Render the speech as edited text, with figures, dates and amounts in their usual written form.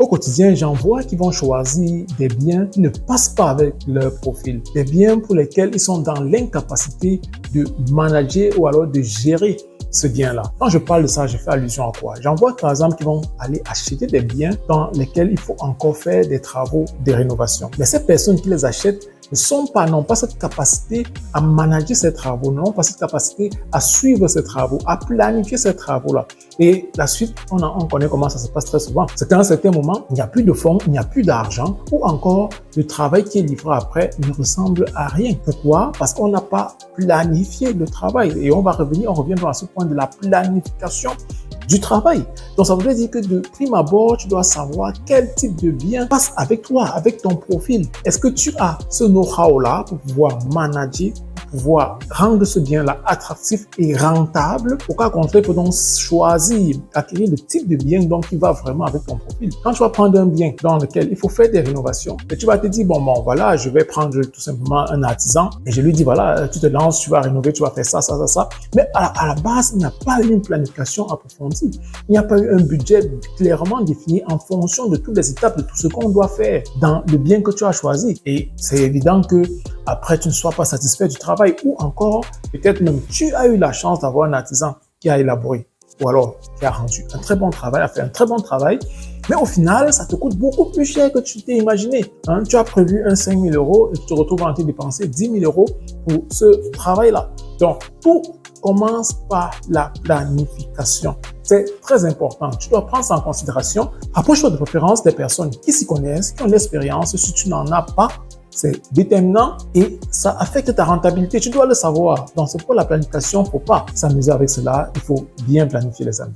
Au quotidien, j'en vois qui vont choisir des biens qui ne passent pas avec leur profil, des biens pour lesquels ils sont dans l'incapacité de manager ou alors de gérer ce bien-là. Quand je parle de ça, je fais allusion à quoi? J'en vois par exemple qui vont aller acheter des biens dans lesquels il faut encore faire des travaux de rénovation. Mais ces personnes qui les achètent n'ont pas cette capacité à manager ces travaux, n'ont pas cette capacité à suivre ces travaux, à planifier ces travaux-là. Et la suite, on connaît comment ça se passe très souvent. C'est qu'à un certain moment, il n'y a plus de fonds, il n'y a plus d'argent, ou encore le travail qui est livré après ne ressemble à rien. Pourquoi? Parce qu'on n'a pas planifié le travail. Et on reviendra à ce point de la planification du travail. Donc, ça veut dire que de prime abord, tu dois savoir quel type de bien passe avec toi, avec ton profil. Est-ce que tu as ce know-how-là pour pouvoir manager, pour pouvoir rendre ce bien-là attractif et rentable? Au cas contraire, il faut donc choisir, acquérir le type de bien donc qui va vraiment avec ton profil. Quand tu vas prendre un bien dans lequel il faut faire des rénovations, et tu vas te dire, bon, voilà, je vais prendre tout simplement un artisan et je lui dis, voilà, tu te lances, tu vas rénover, tu vas faire ça, ça, ça, ça. Mais à la base, il n'y a pas eu une planification approfondie. Il n'y a pas eu un budget clairement défini en fonction de toutes les étapes de tout ce qu'on doit faire dans le bien que tu as choisi. Et c'est évident que après, tu ne sois pas satisfait du travail ou encore, peut-être même tu as eu la chance d'avoir un artisan qui a élaboré ou alors qui a rendu un très bon travail, a fait un très bon travail. Mais au final, ça te coûte beaucoup plus cher que tu t'es imaginé. Hein? Tu as prévu un 5 000 € et tu te retrouves en train de dépenser 10 000 € pour ce travail-là. Donc, tout commence par la planification. C'est très important. Tu dois prendre ça en considération. Approche-toi de préférence des personnes qui s'y connaissent, qui ont l'expérience. Si tu n'en as pas, c'est déterminant et ça affecte ta rentabilité. Tu dois le savoir. Donc, c'est pour la planification. Il ne faut pas s'amuser avec cela. Il faut bien planifier, les amis.